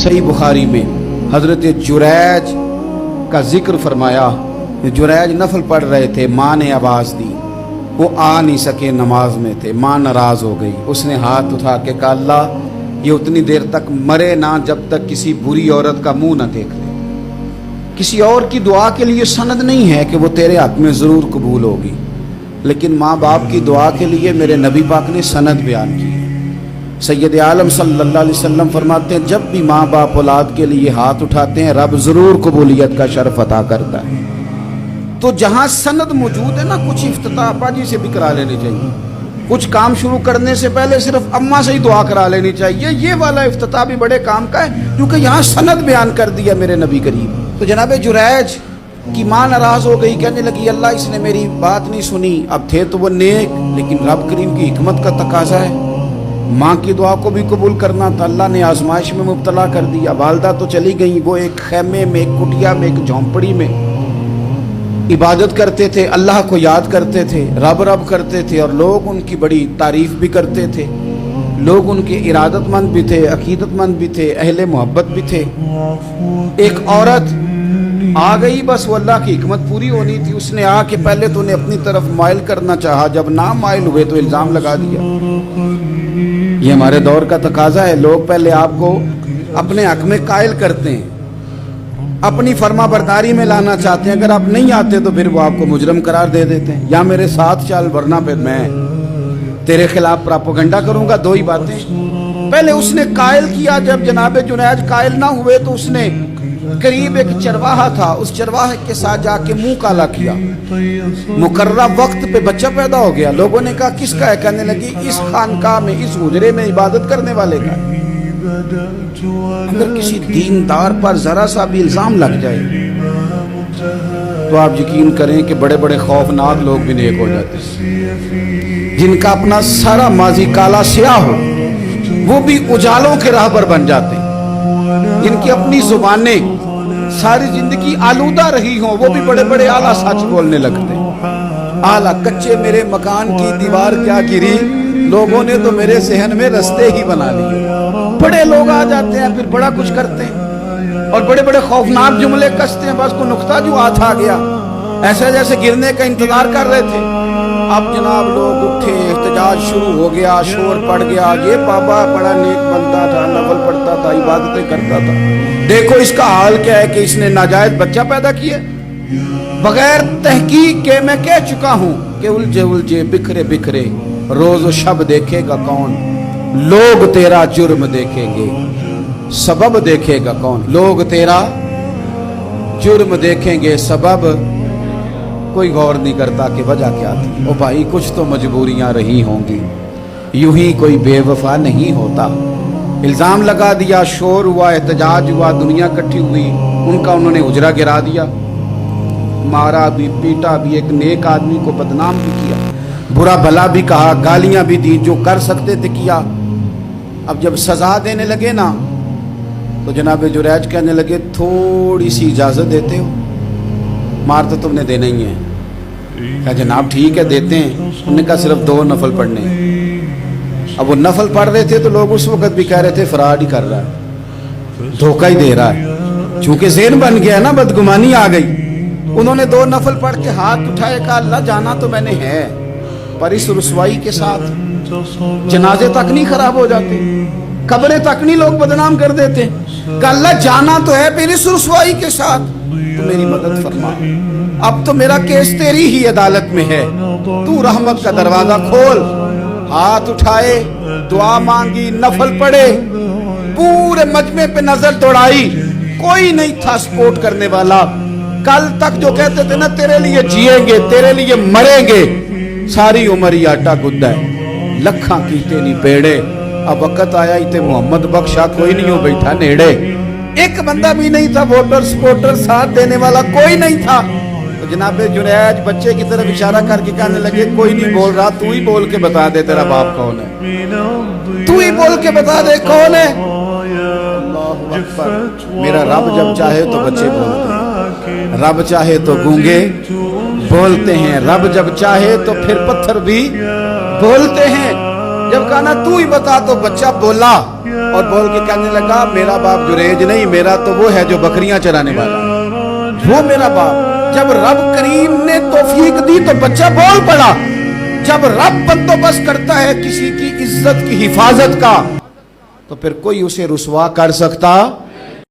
सही बुखारी में हजरत जुरैज का जिक्र फरमाया। जुरैज नफल पढ़ रहे थे, माँ ने आवाज़ दी, वो आ नहीं सके, नमाज में थे, माँ नाराज़ हो गई। उसने हाथ उठा के कहा, अल्लाह ये उतनी देर तक मरे ना जब तक किसी बुरी औरत का मुंह ना देख ले। किसी और की दुआ के लिए सनद नहीं है कि वो तेरे हक में ज़रूर कबूल होगी, लेकिन माँ बाप की दुआ के लिए मेरे नबी पाक ने सनद बयान की। सैयद आलम सल्लल्लाहु अलैहि वसल्लम फरमाते हैं, जब भी माँ बाप औलाद के लिए हाथ उठाते हैं रब ज़रूर कबूलियत का शर्फ अता करता है। तो जहाँ सनद मौजूद है ना, कुछ इफ्तिताह अब्बा जी से भी करा लेनी चाहिए। कुछ काम शुरू करने से पहले सिर्फ अम्मा से ही दुआ करा लेनी चाहिए। ये वाला इफ्तिताह भी बड़े काम का है, क्योंकि यहाँ सनद बयान कर दिया मेरे नबी करीम। तो जनाब जुरैज की माँ नाराज़ हो गई, कहने लगी अल्लाह इसने मेरी बात नहीं सुनी। अब थे तो वो नेक, लेकिन रब करीम की हिकमत का तकाजा है, माँ की दुआ को भी कबूल करना था। अल्लाह ने आजमाइश में मुब्तला कर दिया। वालदा तो चली गई, वो एक खैमे में, एक कुटिया में, एक झोंपड़ी में इबादत करते थे, अल्लाह को याद करते थे, रब रब करते थे, और लोग उनकी बड़ी तारीफ भी करते थे। लोग उनके इरादतमंद भी थे, अकीदतमंद भी थे, अहले मोहब्बत भी थे। एक औरत आ गई, बस वो अल्लाह की हिकमत पूरी होनी थी। उसने आके पहले तो उन्हें अपनी तरफ माइल करना चाहा, जब ना माइल हुए तो इल्ज़ाम लगा दिया। ये हमारे दौर का तकाजा है, लोग पहले आपको अपने हक में कायल करते हैं, अपनी फर्मा बरदारी में लाना चाहते हैं। अगर आप नहीं आते तो फिर वो आपको मुजरम करार दे देते हैं, या मेरे साथ चल वरना फिर मैं तेरे खिलाफ प्रोपेगेंडा करूंगा। दो ही बातें। पहले उसने कायल किया, जब जनाब जुनैद कायल ना हुए तो उसने करीब एक चरवाहा था, उस चरवाहे के साथ जाके मुंह काला किया। मुकर्रा वक्त पे बच्चा पैदा हो गया। लोगों ने कहा किसका है? कहने लगी इस खानकाह में, इस हुजरे में इबादत करने वाले का। अगर किसी दीनदार पर जरा सा भी इल्जाम लग जाए तो आप यकीन करें कि बड़े बड़े खौफनाक लोग भी नेक हो जाते हैं। जिनका अपना सारा माजी काला स्याह हो वो भी उजालों के राह पर बन जाते हैं। जिनकी अपनी जुबानें सारी जिंदगी आलूदा रही हों वो भी बड़े बड़े आला सच बोलने लगते हैं। आला कच्चे मेरे मकान की दीवार क्या गिरी, लोगों ने तो मेरे सहन में रस्ते ही बना लिए। बड़े लोग आ जाते हैं, फिर बड़ा कुछ करते हैं और बड़े बड़े खौफनाक जुमले कसते हैं। बस को नुक्ता जो हाथ आ गया, ऐसे जैसे गिरने का इंतजार कर रहे थे। अब जनाब लोग उठे, एहतजाज शुरू हो गया, शोर पड़ गया। ये बाबा बड़ा नेक बनता था, नफल पढ़ता था, इबादतें करता था, देखो इसका हाल क्या है कि इसने नाजायज बच्चा पैदा किया। बगैर तहकीक के मैं कह चुका हूं कि उलझे उलझे बिखरे बिखरे रोज शब देखेगा कौन, लोग तेरा जुर्म देखेंगे सबब देखेगा कौन। लोग तेरा जुर्म देखेंगे, सबब कोई गौर नहीं करता कि वजह क्या थी। ओ भाई कुछ तो मजबूरियां रही होंगी, यूं ही कोई बेवफा नहीं होता। इल्जाम लगा दिया, शोर हुआ, एहतजाज हुआ, दुनिया इकट्ठी हुई, उनका उन्होंने उजरा गिरा दिया, मारा भी, पीटा भी, एक नेक आदमी को बदनाम भी किया, बुरा भला भी कहा, गालियां भी दी, जो कर सकते थे किया। अब जब सजा देने लगे ना तो जनाब जुरैज कहने लगे थोड़ी सी इजाजत देते हो, मार तो तुमने देना ही है। कहा जनाब ठीक है देते हैं। उन्होंने कहा सिर्फ 2 नफल पढ़ने। अब वो नफल पढ़ रहे थे तो लोग उस वक्त भी कह रहे थे फराड ही कर रहा है, धोखा ही दे रहा है। चूंकि ज़हन बन गया ना, बदगुमानी आ गई। उन्होंने 2 नफल पढ़ के हाथ उठाए, कहा अल्लाह जाना तो मैंने है, पर इस रुसवाई के साथ जनाजे तक नहीं खराब हो जाते, कब्रें तक नहीं लोग बदनाम कर देते। कहा अल्लाह जाना तो है, फिर इस रुसवाई के साथ तो मेरी मदद फरमा। अब तो मेरा केस तेरी ही अदालत में है, तू रहमत का दरवाजा खोल। हाथ उठाए, दुआ मांगी, नफल पढ़े, पूरे मजमे पे नजर दौड़ाई, कोई नहीं था सपोर्ट करने वाला। कल तक जो कहते थे ना तेरे लिए जिएंगे, तेरे लिए मरेंगे, सारी उम्र ही आटा गुद्दा है, लखा कीते नहीं पेड़े। अब वक्त आया इते मोहम्मद बख्शा कोई नहीं हो बैठा नेड़े। एक बंदा भी नहीं था, वोटर सपोर्टर साथ देने वाला कोई नहीं था। तो जनाब जुनैद बच्चे की तरफ इशारा करके कहने लगे कोई नहीं बोल रहा, तू ही बोल के बता दे तेरा बाप कौन है, तू ही बोल के बता दे कौन है। अल्लाहु अकबर। मेरा रब जब चाहे तो बच्चे बोलते हैं, रब चाहे तो गूंगे बोलते हैं, रब जब चाहे तो फिर पत्थर भी बोलते हैं। جب کہا نا تو ہی بتا تو بچہ بولا اور بول کے کہنے لگا میرا باپ جریج نہیں، میرا تو وہ ہے جو بکریاں چرانے والا، وہ میرا باپ۔ جب رب کریم نے توفیق دی تو بچہ بول پڑا۔ جب رب بندوبست کرتا ہے کسی کی عزت کی حفاظت کا تو پھر کوئی اسے رسوا کر سکتا